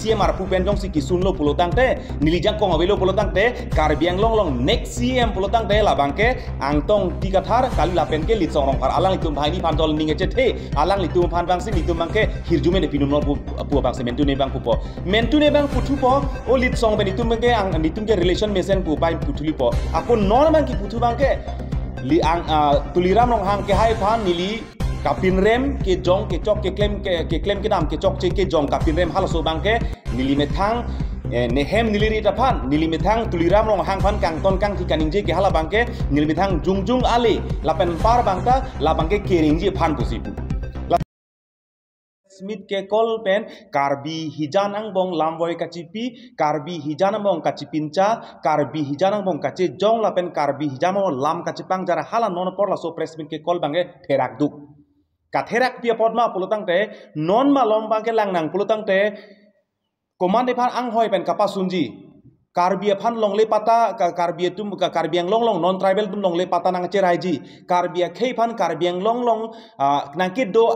CMR pupen jong si kisun lo pulotang te nilijang kong awelo pulotang te Karbi Anglong long next CM pulotang te la bangke angtong tikathar kali lapen ke lit songrong par alang litum bhai ni pantol ninge chethe alang litum phan bang si litum bangke hirjume ne pinum no pu bang se mentune bang pupo mentune bang putupo o lit song ben litum bangke ang litum ke relation mesen pu pai putuli po aku non bang ki putu bangke li ang tuliram long hang ke hai phan nili kapin rem ke jong ke chok ke claim ke dam ke chok che ke jong kapin rem halaso bangke nili methang nehem niliri tapan nili methang tuliram long hang phan kang ton kang tikaninje ke hala bangke nili methang jungjung ali lapen par bangta la bangke keringje phan pusipu Smith ke kol pen Karbi hijan ang bong lamboy kacipi Karbi hijan ang bong kacipinca Karbi hijan ang bong kaci jong lapen Karbi hijan ang lam kacipang jara hala non por la so presmit ke kol bangke terak duk katherak pia podma pulutang te non malom bangke langnang pulutang te komande phan ang hoi pen kapasunji Karbi phan long le pata Karbi tum Karbi ang long non tribal tum long le pata nang cheraiji Karbi khei phan Karbi ang long nang ke do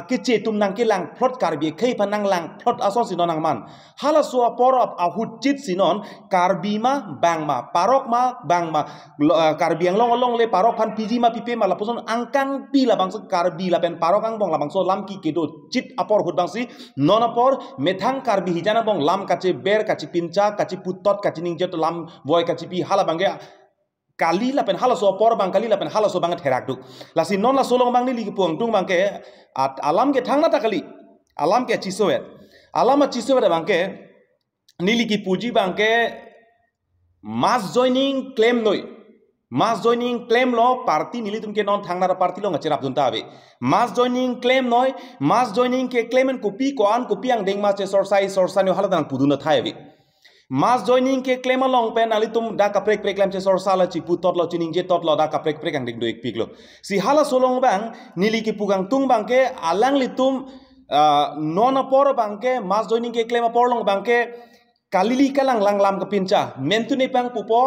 ke che tum nang ke lang plot Karbi khei phan nang lang plot ason sinon nang man hala so porop ahut chit sinon Karbi ma bang ma parok ma bang ma Karbi ang long le parok phan piji ma pipe ma la puson angkang pi la bang so Karbi la pen parok ang bong la bang so lam ki ke do chit apor hut bang si non apor methang Karbi hijana bong lam kache ber kache pinca kache put tot kacining jet lam boy kacipi hala bangge kali la pen hala so por bang kali la pen hala so bang therak duk la si non la solong bang ni li puang tung bangke at alam ke thang na ta kali alam ke chisoet alam a chisoet bangke nili ki puji bangke mass joining claim noi mass joining claim lo party nili tumke non thang na party lo ngachirap dunta ave mass joining claim noi mass joining ke claim en kopi ko an kopi ang deng ma che sorsai no hala dang puduna thai ave Mas joining ke claim along pen ali tum da ka prek claim che sor sala chi putot lo chining je tot lo da ka prek ang ding do ek piglo si hala solong bang nili ki pugang tung bang ke alang litum non apor bang ke mas joining ke claim apor long bang ke kalili kalang lang lam ka pincha mentune pang pupo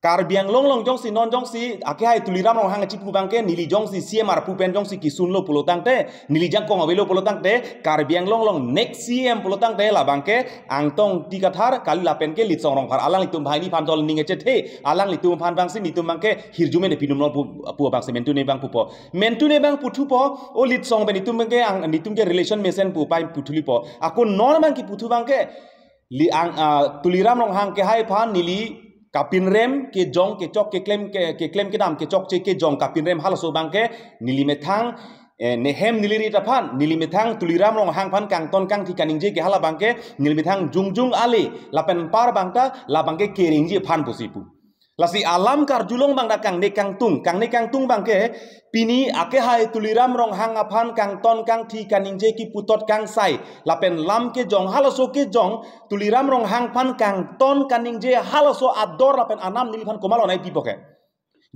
Karbi Anglong long jong si non jong si ake hai tuliram long hang chipu bangke nili jong si CMR pupen jong si kisun lo pulotang te nili jang kong awelo pulotang te Karbi Anglong long next CM pulotang te la bangke angtong tikathar kali lapen ke lit songrong par alang litum bhai ni pantol ninge chethe alang litum phan bang si litum bangke hirjume ne pinum no pu bang se mentune bang pupo mentune bang putupo o lit song ben litum bangke ang litum ke relation mesen pu pai putuli po aku non bang ki putu bangke li ang tuliram long hang ke hai phan nili kapin rem ke jong ke chok ke claim ke dam ke chok che ke jong kapin rem halaso bangke nili methang nehem niliri tapan nili methang tuliram long hang phan kang ton kang tikaninje ke hala bangke nili methang jungjung ali lapen par bangta la bangke keringje phan posipu lasi alam kar julong bang da kang ne kang tung bangke pini ake hai tuliram rong hang aphan kang ton kang thi kaninje ki putot kang sai lapen lam ke jong halaso ke jong tuliram rong hang phan kang ton kaninje halaso ador lapen anam nili phan komalo nai pipoke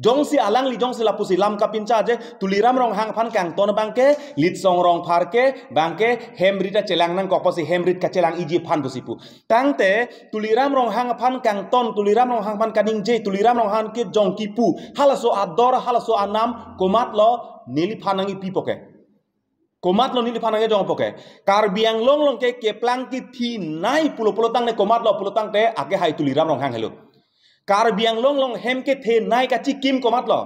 jong si alang li jong si lapusi lam kapincha je tuliram rong hang phan kang ton bangke lit song rong pharke bangke hemrita chelang nang koposi hemrit ka chelang iji phan busipu tangte tuliram rong hang phan kang ton tuliram rong hang phan kaning je tuliram rong hang ke jong kipu halaso ador halaso anam komat lo nili phanangi pipoke komat lo nili phanangi jong poke Karbi Anglong long ke plang ki thi nai pulo tang ne komat lo pulo tang te ake hai tuliram rong hang helo Karbi Anglong long hem ke the nai ka chikim komat lo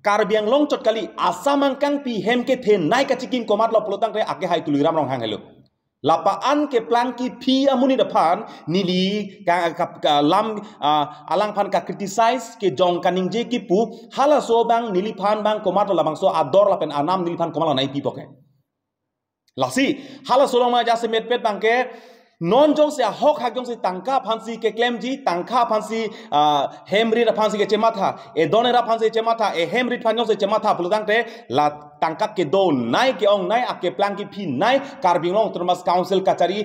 Karbi Anglong chot kali asam angkang pi hem ke the nai ka chikim komat lo pulotang te ake hai tuliram rong hang helo lapaan ke plan ki phi amuni depan nili ka lam alang phan ka criticize ke jong kaning je ki pu hala so bang nili phan bang komat lo bang so ador lapen anam nili phan komal nai pi poke lasi hala so long ma ja se met pet bang ke non jong se hok hak jong se tangka phansi ke claim ji tangka phansi hemri ra phansi ke chematha e donera phansi chematha e hemri phan jong se chematha pulutang te la tangka ke do nai ke ong nai ake plan ki phi nai Karbi Anglong termas council kachari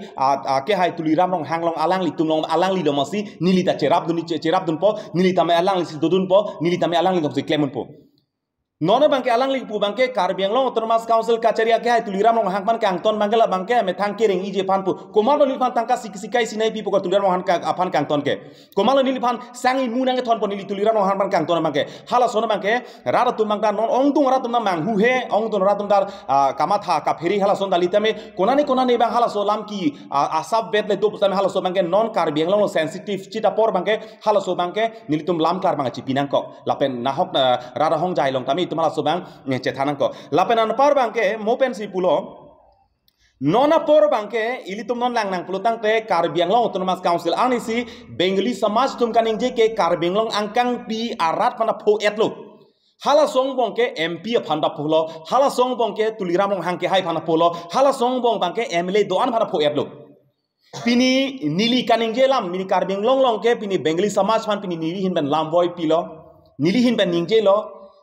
ake hai tuliram long hang long alang li tum long alang li domasi nilita cherap dun po nilita me alang li dodun po nilita me alang li dom se claim po Nona bangke alang lipu bangke Karbiang Long Autonomous Council kacaria ke hai tuliram long hangpan ke angton bangela bangke me thang kering ije panpu komalo nilpan tangka sikai sinai pipu ko tuliram long hangka apan ke angton ke komalo nilpan sangi munang ke thon pon nili tuliram long hangpan ke angton bangke hala sona bangke rara tum bangda non ong tung rara tum mang hu he ong tung rara tum dar kamatha ka pheri hala son dalita me konani bang hala so lam ki asab bet le do pusame hala so bangke non Karbiang Long sensitive cita por bangke hala so bangke nilitum lam klar bangke cipinang ko lapen nahok rara hong jai long kami tumala sobang cethanan ko lapenan par bangke mopen si pulo nona por bangke ilitum non lang nang pulutang te Karbiang Long Autonomous Council anisi Bengali samaj tum kaning je ke Karbiang Long angkang pi arat pana pho etlo hala song bongke MP phanda phulo hala song bongke tuliram long hangke hai phana phulo hala song bong bangke MLA doan phana pho etlo pini nili kaning je lam mini Karbiang Long ke pini Bengali samaj phan pini nili hin ben lam boy pilo nili hin ben ningje lo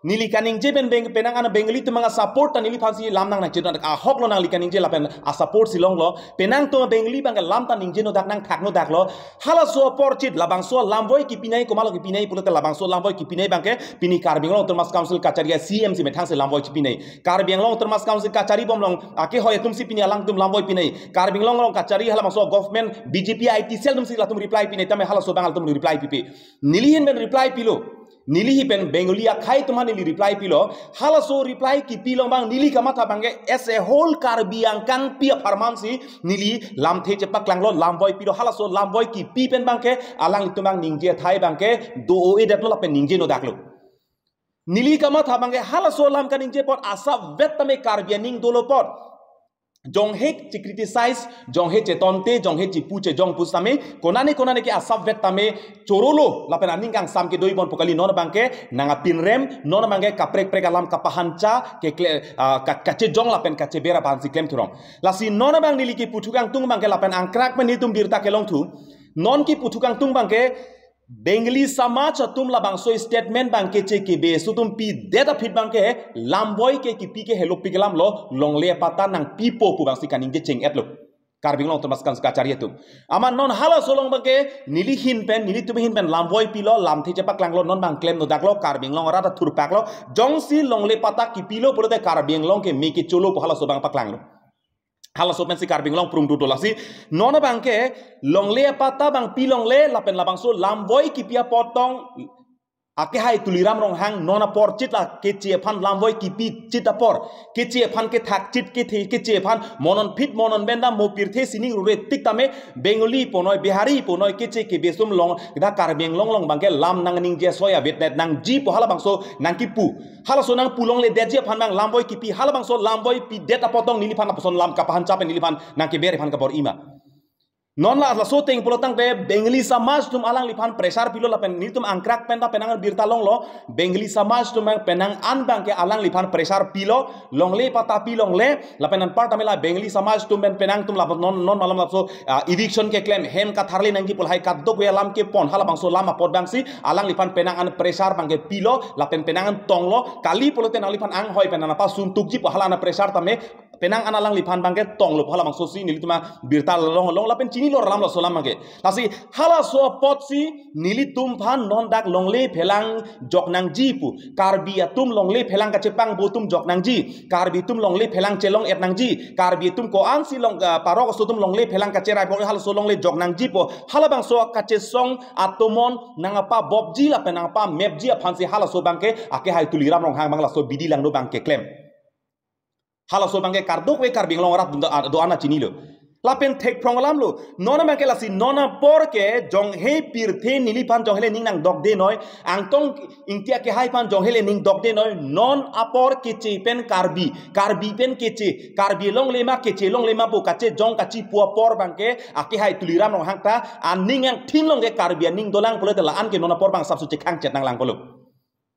nili kaning je ben penang ana Bengali tu manga support ta nili phansi lam nang chidon a hok lo nang li kaning je la pen a support silong lo penang to Bengali bang lam ta ning je no dak nang thak no dak lo hala so porchit labang so lam boy ki pinai ko malo ki pinai pulo te labang so lam boy ki pinai bang ke pini Karbiang Long Autonomous Council kacharia CMC me thang se lam boy ki pinai Karbiang Long Autonomous Council kachari bom long ake hoy tum si pinai alang tum lam boy pinai Karbiang Long kachari hala so government BJP IT sel tum si la tum reply pinai tame hala so bangal tum reply pipi nili hin ben reply pilo nili hi pen Bengali akhai tumha nili reply pilo hala so reply ki pilong bang nili kamatha bange as a whole Karbiang kang pia farmansi nili lam the chepak lang lo lam boy pilo hala so lam boy ki pi pen bangke alang tumang ningje thai bangke do o e det lo pen ningje no daklo nili kamatha bange hala so lam kan ningje pot asa vet tame Karbiang ning dolo pot jong hek ci criticize jong he chetonte jong he ci puche jong pusame konane ke asap vet tame chorolo lapen aning kang sam ke doi bon pokali non bangke nanga pinrem non bangke kaprek prek alam kapahanca ke kace jong lapen kace bera bansi klem turong lasi non bang niliki putukang tung bangke lapen angkrak men hitum birta ke long tu non ki putukang tung bangke Bengali samaj tum labang so statement bangke che ke be sutum pi data fit bangke lamboy ke ki pi ke hello pi kelam lo longle pata nang pipo pu bang sikaning je cheng etlo Karbiang Long Autonomous Council kachari tu ama non hala solong bangke nili hin pen lamboy pi lo lam the chepak lang lo non bang claim no daklo Karbiang Long rata thur pak lo jongsi longle pata ki pilo purode Karbiang Long ke me ke cholo pu hala so bang pak lang lo hala so pensi Karbiang Long prung du dolasi nona bangke longle pata bang pilongle lapen labang so lamboy ki pia potong ake hai tuliram rong hang nona por chit la ke che phan lamboy ki pi chit por ke che phan ke thak chit ke the ke che phan monon fit monon benda mo pirthe sining re tik tame Bengali ponoi Bihari ponoi ke che ke besum long da Karbiang Long bangke lam nang ning je soya vetnet nang ji po hala bang so nang ki pu hala so nang pulong le deje phan bang lamboy ki pi hala bang so lamboy pi deta potong nili phan aposon lam kapahan chape nili phan nang ke bere phan ka bor ima non la so teng polotang te Bengali samaj tum alang lipan pressure pilo la pen nitum angkrak penta penangan birta long lo Bengali samaj tum penang an bang ke alang lipan pressure pilo long le pata pilong le la penan part amela Bengali samaj tum penang tum la non malam la so eviction ke claim hem ka tharle nang ki pol hai kat dok we lam ke pon hala bang so lama pot bang si alang lipan penang an pressure bang ke pilo la pen penangan tong lo kali poloten lipan ang hoi penana pa suntuk ji po hala na pressure tame penang analang lipan bangke tong lo hala bang so si nili tuma birta long la pen chini lo ram lo solam mage lasi hala so pot si nili tum phan non dak long le phelang jok nang ji pu Karbi tum long le phelang ka chepang bo tum jok nang ji Karbi tum long le phelang chelong et nang ji Karbi tum ko ang si long paro ko so tum long le phelang ka cherai bo hala so long le jok nang ji po hala bang so ka che song atomon nang apa bob ji la penang apa map ji phan si hala so bangke ake hai tuliram rong hang bang la so bidi lang no bangke claim hala so bangke kardok we Karbiang Long rat do ana chinilo lapen thek pronglam lo nona bangke lasi nona porke jong he pirthe nili pan jong hele ning nang dok de noy angtong ingtia ke hai pan jong hele ning dok de noy non apor ke che pen Karbi pen ke che Karbi long lema ke che long lema bo kache jong kachi pua por bangke ake hai tuliram rong hangta aning ang thin long ke Karbi ning dolang pole la an ke nona por bang sabsu che khang chet nang lang polo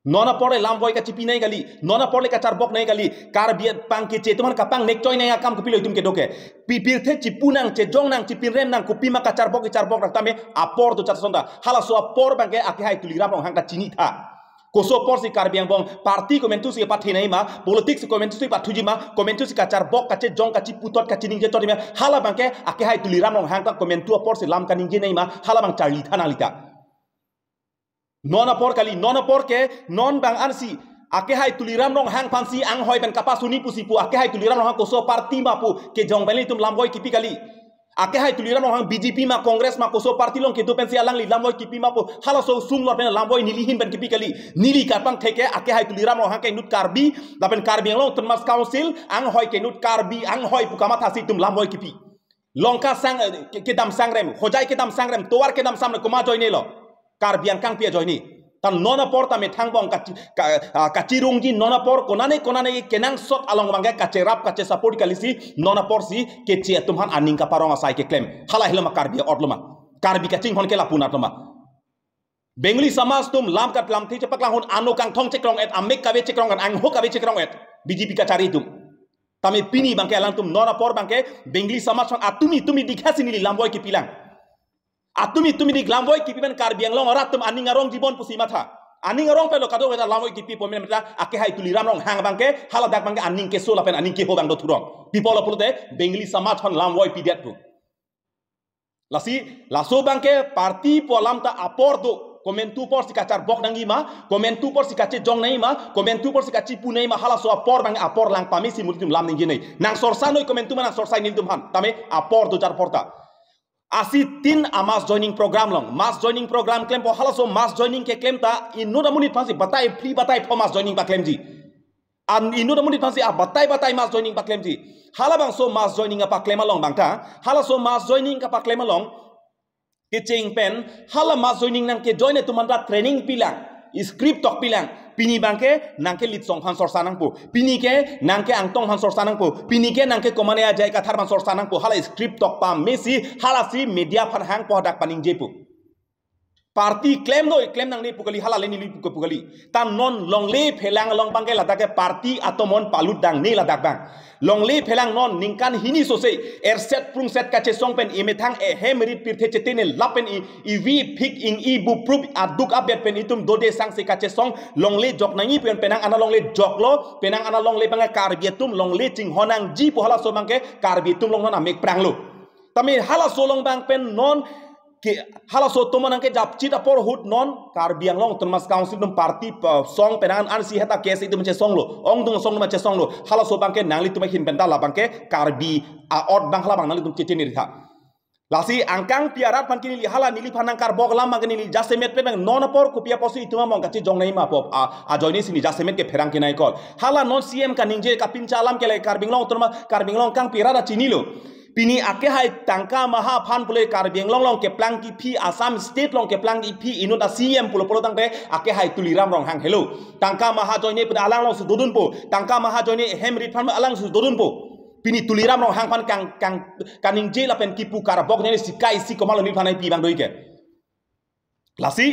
nona pore lamboy ka chipi nai gali nona pore ka charbok nai gali Karbi pang ke che tuman ka pang nek choi nai akam ko piloi tum ke doke pipir the chipunang che jong nang chipin rem nang kupi ma ka charbok rak tame apor to chatsonda hala so apor bangke ake hai tuliram rong hang ka chini tha koso por si Karbiang bong parti komentu si pathi nai ma politics komentu si pathuji ma komentu si ka charbok ka che jong ka chiputot ka chining je chori ma hala bangke ake hai tuliram rong hang ka komentu por si lam ka ning je nai ma hala bang charli tha nalita nona por kali nona por ke non bang ansi ake hai tuliram rong hang pansi ang hoi ben kapasuni pusipu ake hai tuliram rong hang koso parti mapu ke jong beli tum lamboi kipi kali ake hai tuliram rong hang BJP ma Kongres ma koso parti long ke tu pensi alang li lamboi kipi mapu hala so sung lor ben lamboi nilihin ben kipi kali nili kapang theke ake hai tuliram rong hang ke nut karbi lapen karbi long tunmas council ang hoi ke nut karbi ang hoi pukama thasi tum lamboi kipi longka sang ke dam sangrem hojai ke dam sangrem toar ke dam samne koma joine lo karbi ang kang pia joini tan nona por ta methang bong kacirung ji nona por konane kenang sot along bangga kacerap kace support kalisi nona por si kece tumhan aning ka parong asai ke claim hala hilama karbi orloma karbi kacing hon ke lapuna toma bengli samas tum lam kat lam thi cepak langhun anu kang thong cekrong et amek kabe cekrong kan ang ho kabe cekrong et BJP ka cari tum tame pini bangke alang tum nona por bangke bengli samas atumi dikhasi ni lamboy ki pilang atumi di lamboy kipi ben karbiang long rat tum aning arong jibon pusi matha aning arong pelo kado weta lamboy kipi pomen meta ake hai tuliram rong hang bangke hala dak bangke aning ke sola pen aning ke ho bang do thurong pipolo pulute bengli samat hon lamboy pidiat tu laso bangke parti polam ta apor do komentu por si kacar bok nangi ma komentu por si kace jong nai ma komentu por si kaci punai ma hala so apor bang apor lang pamisi mulitum lam ningi nei nang sorsanoi komentu mana sorsai nildum han tame apor do jar porta asi tin a mass joining program long mass joining program claim po hala so mass joining ke claim ta inu da munit pasi batai pli batai po mass joining pa claim ji an inu da munit pasi a batai mass joining pa claim ji hala bang so mass joining pa claim along bang ta hala so mass joining ka pa claim along ke ching pen hala mass joining nang ke join tu mandra training pilang script tok pilang pini bangke nangke lit song han sorsanang po pini ke nangke angtong han sorsanang po pini ke nangke komane ajai ka thar ban sorsanang po hala script tok pa mesi hala si media phan hang po dak paning jepu parti claim nang ni pukali hala leni li pukali tan non long le phelang long bangke ladake parti atomon palut dang ni ladak bang long le phelang non ningkan hini sose erset prung set kache song pen imethang e hemerit pirthe chetene lapen i vi phik ing i bu proof aduk update pen itum dode sang se kache song long le jok nangi pen penang ana long le jok lo penang ana long le banga karbiatum long le ching honang ji po hala so bangke karbiatum long non amek prang lo tami hala so long bang pen non ke hala so toman ke jap cita por hut non karbiang long tunmas council dum parti song penangan an si heta case itu menche song lo ong dung song menche song lo hala so bangke nangli tumai hin benda la bangke karbi a od bang hala bang nangli tum citi ni tha lasi angkang piarat pan kini li hala nili panang karbok lam bang nili jasemet pe bang non por kupia posi ituma mong kachi jong nai ma pop a joini sini jasemet ke pherang kinai kol hala non CM ka ningje ka pincalam ke le karbing long tunma karbing long kang piara chini lo pini ake hai tangka maha phan pule karbiang long ke plang ki phi Assam state long ke plang ki phi inut CM pulo tangte ake hai tuliram rong hang hello tangka maha joine pada alang long su dodun po tangka maha joine hemrit phan alang su dodun po pini tuliram rong hang phan kang kaning je la pen kipu karabok ne sikai si komal ni phanai pi bang doike lasi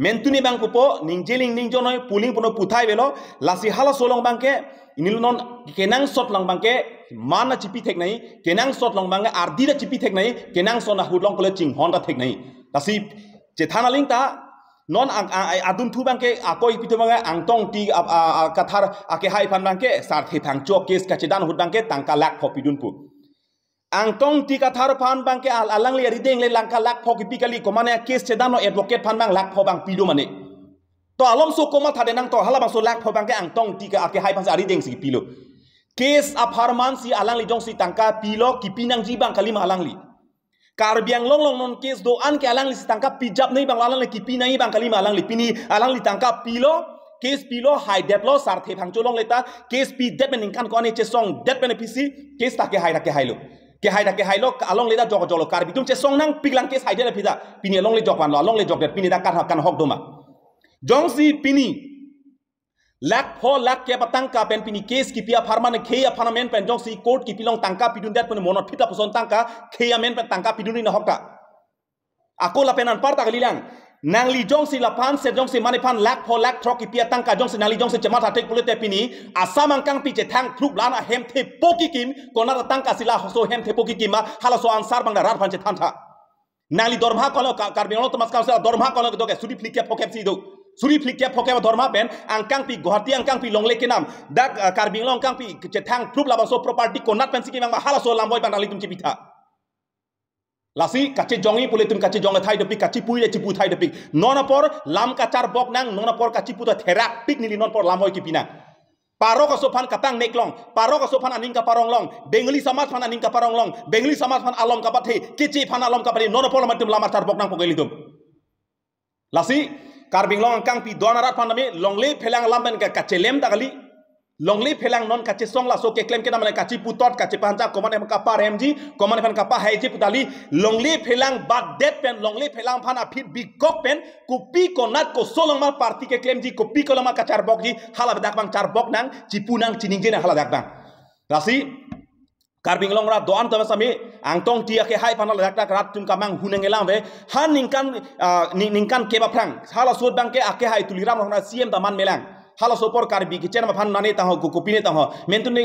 mentuni bang kupo ningjeling ningjonoi puling puno puthai belo lasi hala solong bangke inil non kenang sot lang bangke mana cipi tek nai kenang sot long bangke ardi da cipi tek nai kenang sona hudlong kole ching honda tek nai lasi cethana ling ta non adun thu bangke akoi pitu bangke angtong ti kathar ake hai phan bangke sar the thang chok kes kachedan hud bangke tangka lak phopidun pu angtong ti kathar phan bangke alang le rideng le langka lak phokipi kali komane kes chedano advocate phan bang lak pho bang pidu mane to alom so koma thade nang to hala bang so lak pho bangke angtong ti ka ake hai phan ari deng si pilo kes aparman si alang li jong si tangka pilo kipinang ji bang kali alang li karbiang long non kes do an ke alang li si tangka pijab nei bang alang li kipinai bang kali alang li pini alang li tangka pilo kes pilo high debt lo sar the phang cholong leta kes pi debt men kan ko ne che song debt men pc kes ta ke hai lo ke hai lo along leda jog jolo karbi tum che song nang piglang kes hai de pida pini along le jog pan lo along le jog det pini da kan hok doma jong si pini lak pho lak ke batang ka pen pini case ki pia pharma ne kheya phana men pen jong si court ki pilong tangka pidun dat pen monot phita poson tangka kheya men pen tangka pidun ni hokta ako la penan parta kalilang nang li jong si la pan se jong si mane pan lak pho lak throk ki pia tangka jong si nali jong si chama tek pulete pini asamang kang pi che thang thrup lana hem the poki kim kona tangka sila so hem the poki kim ma hala so ansar bang rar pan che thantha nali dorma kono karbino to maskau sa dorma kono do ke suri flikke pokep si do suri flikke pokep dorma pen angkang pi guhati angkang pi longle ke nam dak karbing long kang pi che thang thrup la so property konat pen si ki bang hala so lamboy bang nali tum chi pitha Lasi kaci jongi pule tun kaci jonga thai depik kaci pui le cipu thai depik nona por lam kacar bok nang nona por kaci puta therak pik nili non por lamoi ki pina paro ka sopan kapang neklong paro ka sopan aning ka parong long bengali samaj pan aning ka parong long bengali samaj pan alom ka pathe kici pan alom ka pari nona por matum lam tar bok nang pogeli tum lasi karbing long kang pi donarat pan nami longle phelang lamben ka kacelem tagali longle phelang non kace song la so ke claim ke namane kaci putot kaci panca komane ka par mg komane pan ka pa haiji putali longle phelang bak det pen longle phelang pan apit bigok pen kupi konat ko solong ma parti ke claim ji kupi ko lama kacar bok ji hala dak bang char bok nang cipunang cining na hala dak bang rasi karbing long ra doan ta sami angtong tia ke hai pan dak dak rat tum kamang huneng elang ve han ningkan ke ba prang hala sot bang ke ake hai tuliram rona cm taman melang hala sopor karbi ki chen ma phan nane tang ho ku pine tang ho mentune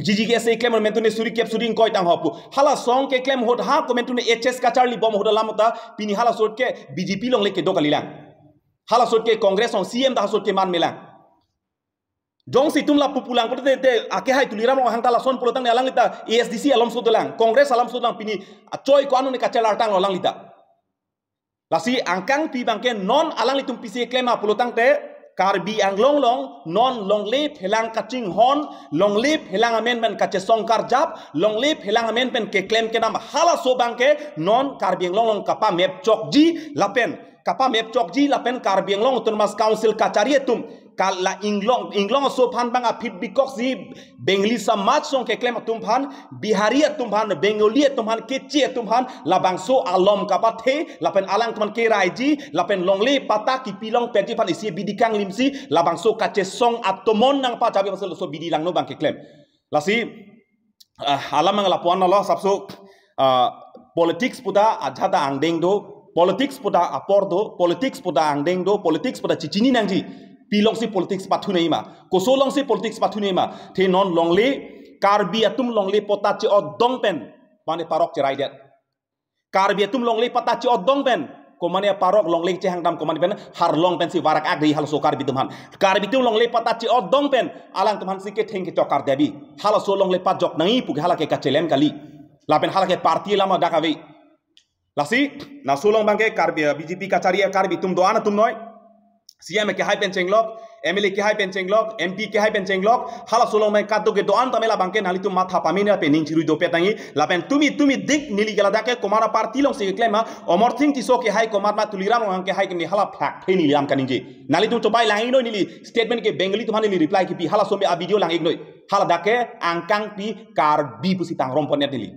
jiji ke se claim mentune suri kep suri koi tang ho pu hala song ke claim hot ha ko mentune hs ka charli bom hoda lamata pini hala sot ke bjp long le ke dokalilang hala sot ke congress on cm da sot ke man melang jong si tumla pupulang pote te ake hai tuliram hang tala son pulotang ne alang lita asdc alam sodalang congress alam sodang pini choi ko anu ne ka chelar tang alang lita lasi angkang pi bangke non alang litum pc claim a pulotang te karbi ang long long non long le phelang kaching hon long le phelang amen ben kache songkar jap long le phelang amen ben ke claim ke nam hala so bangke non karbi ang long long kapa map chok ji lapen kapa map chok ji lapen karbi ang long autonomous council kachari tum kala inglong so phan bang apit bikok si bengali samaj song ke claim tum phan bihari tum phan bengali tum phan kechi tum phan labang so alom kapathe lapen alang tum ke raiji lapen longle pata ki pilong peji phan isi bidikang limsi labang so kache song atomon nang pa jabi masel so bidi lang no bang ke claim lasi alam ang lapuan lo sabso politics puda ajata angdeng do politics puda apor do politics puda angdeng do politics puda chichini nangji pilong si politics pathu nei ma kosolong si politics pathu nei ma the non longle karbi atum longle potachi odong pen mane parok cherai det karbi atum longle potachi odong pen ko mane parok longle che hangdam ko mane pen har long pen si warak agri hal so karbi tumhan karbi tum longle potachi odong pen alang tumhan si ke thengke chokar debi hala so longle pat jok nai pu hala ke kachelem kali lapen hala ke parti lama dakawi lasi na solong bangke karbi bjp kacharia karbi tum doana tum noi CM ke hai penchenglok MLA ke hai penchenglok MP ke hai penchenglok hala solong mai kaddo ke doan tamela bangke nali tu matha pamina pe ning chirui do petangi lapen tumi dik nili gala dake komara parti long se klema omor thing ti so ke hai komar ma tuliram ang ke hai ke ni hala phak the ni lam kaninje nali tu tobai langi no nili statement ke bengali tu ni reply ki pi hala so me a video lang ignoi hala dake angkang pi kar bi pusi tang rom ponet nili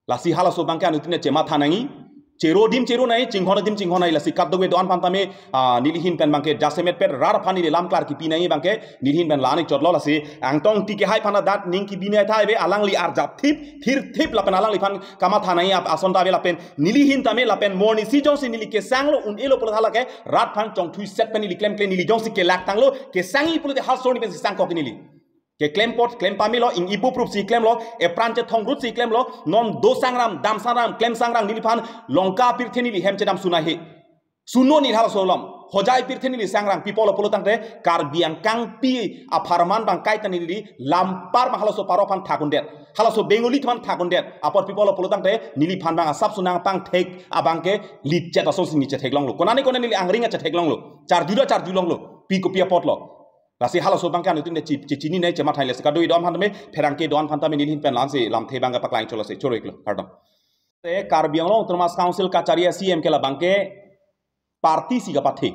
lasi hala so bangke anu tine chema thanangi cero nai cinghona nai lasi kaddo be doan pantame nilihin pen bangke jasemet per rar phani lam klar ki pinai bangke nilihin pen lani chotlo lasi angtong tike hai phana dat ning ki binai thai be alang li ar jap thip lapen alang li phan kama thanai ap asonta be lapen nilihin tame lapen morni si jong si nili ke sanglo un elo pol hala ke rat phan chong thui set pen nili claim nili jong si ke lak tanglo ke sangi pol de hal soni pen si sang ko nili ke claim pot claim pamilo ing ibu proof si claim lo e pranche thong rut si claim lo non do sangram dam sangram claim sangram niliphan longka pirtheni li hem chedam suna he suno ni hal solam hojai pirtheni li sangram people polotang te karbiang kang pi a farman bang kai tani li lampar ma halo so paro phan thakundet halo so bengoli than thakundet apor people polotang te nili phan bang sap sunang pang thek abangke lit chet aso sini chet heklong lo konani konani li angringa chet heklong lo char dilong lo pi ko pi pot lo lasi hala so bangkan itu ne cicini ne cema thaile se kadoi dom pantame pherangke don pantame nilhin pen lanse lam the banga paklain cholo se choro iklo pardon te karbiang long autonomous council kacharia cm ke la bangke parti si ka pathe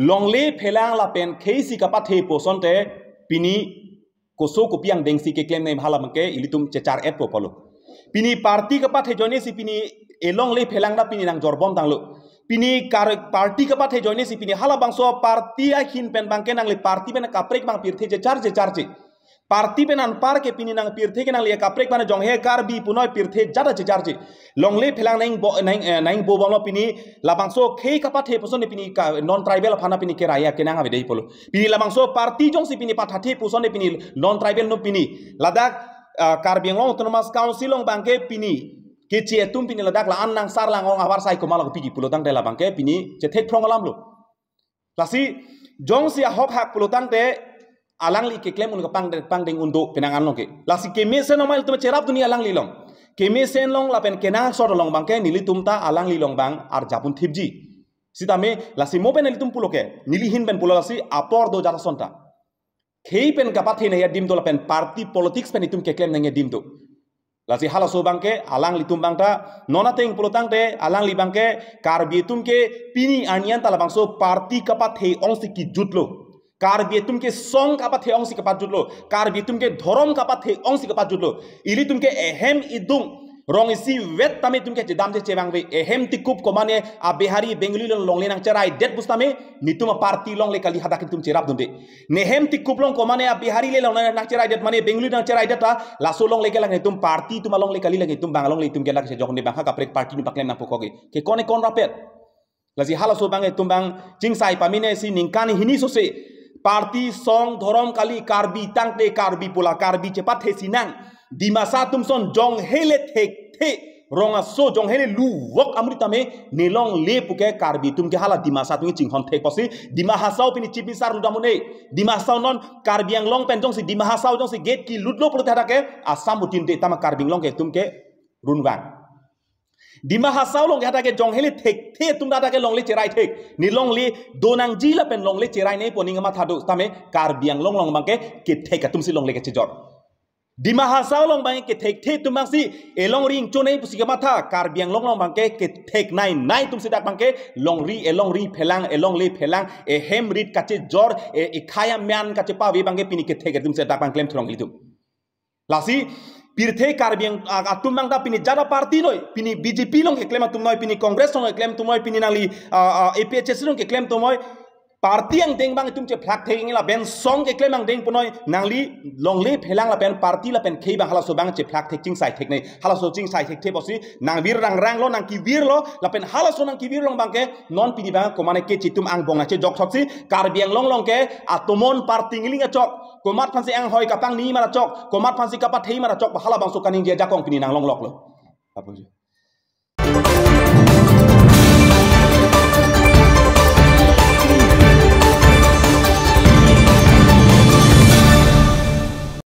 longle phelang la pen khei si ka pathe posonte pini koso kopiang dengsi ke claim nei hala bangke ilitum chechar et popolo pini parti ka pathe jone si pini elong le phelang da pini nang jorbom tanglo pini kar parti ka pathe joine si pini hala bangso parti a hin pen bangke nang le parti ben kaprek bang pirthe je charge parti ben an par ke pini nang pirthe ke nang le kaprek ban jong he kar bi punoi pirthe jada je charge long le phelang naing bo bang pini la bangso khei ka pathe puson pini non tribal phana pini ke raya ke nang ave dei polo pini la bangso parti jong si pini pathathe puson pini non tribal no pini ladak karbiang long autonomous council long bangke pini keci etum pini ladak la annang sar lang ong awar sai ko malang pigi pulotang de la bangke pini che thek prong alam lo lasi jong sia hok hak pulotang de alang li ke claim un pang deng undo penangan long ke lasi ke me se normal to cherap dunia alang li long Kemesen long lapen kenang sor long bangke nilitum ta alang li long bang ar japun thipji. Sitame lasi mopen nilitum puloke nilihin pen pulo lasi apor do jata sonta. Kei pen kapat he naya dim do lapen party politics pen itum keklem naya dim do. Lasi hala so bangke alang litum bangta nona teng pulotang te alang li bangke karbi itum ke pini anian tala bangso party kapat he ongsi ki jutlo. Karbi itum ke song kapat he ongsi kapat jutlo. Karbi itum ke dhorom kapat he ongsi kapat jutlo. Ili tum ke ehem idung rong isi wet tame tum ke jedam je cebang be ehem tikup komane a behari bengli long le nang cerai det bustame nitum party long le kali hadak tum cerap dunde nehem tikup long komane a behari le long nang cerai det mane bengli nang cerai det ta laso long le ke lang tum party tum long le kali lang tum bangalong le tum ke lak se jok ne bang ha prek party nu paklem na pokoge ke kone kon rapet lazi hala so bang tum bang jing sai pamine si ningkani hini so se party song dhorom kali karbi tangte karbi pula karbi cepat he sinang di masa tum son jong hele thek the ronga so jong hele lu wok amritame nelong le puke karbi tum ke hala di masa tum ching hon thek posi di mahasau pini chipi sar ludamune di mahasau non karbi yang long pen jong si di mahasau jong si gate ki ludlo pulu thada ke asam butin de tama karbi long ke tum ke runwang di mahasau long hada ke jong hele thek the tum dada ke long le cherai thek ni long le donang ji la pen long le cherai nei poning ma thadu tame karbi yang long bangke ke thek tum si long le ke chejor di mahasau long bang ke thek tumang si elong ring chonei pusika matha karbiang long bangke ke thek nai tum sidak bangke elong ri phelang elong le phelang e hem rit kache jor e khaya man kache pa we bangke pini ke thek tum sidak bang klem throng litu lasi pirthe karbiang atum bang ta pini jada party noi pini BJP long ke klem tum noi pini congress long ke klem tum noi pini nali APHS long ke klem tum noi party yang deng bang itum ce flak theng la ben song ke klem ang deng punoi nangli longli phelang la ben party la ben khei bang hala so bang ce flak thek ching sai thek nei hala so ching sai thek the bosi nang vir rang lo nang ki vir lo la ben hala so nang ki vir long bang ke non pini bang komane ke chitum ang bong che jok thok si karbiang long ke atomon party ngiling chok komat phansi ang hoi kapang ni mara chok komat phansi kapat thei mara chok hala bang so kaning je jakong pini nang long lok lo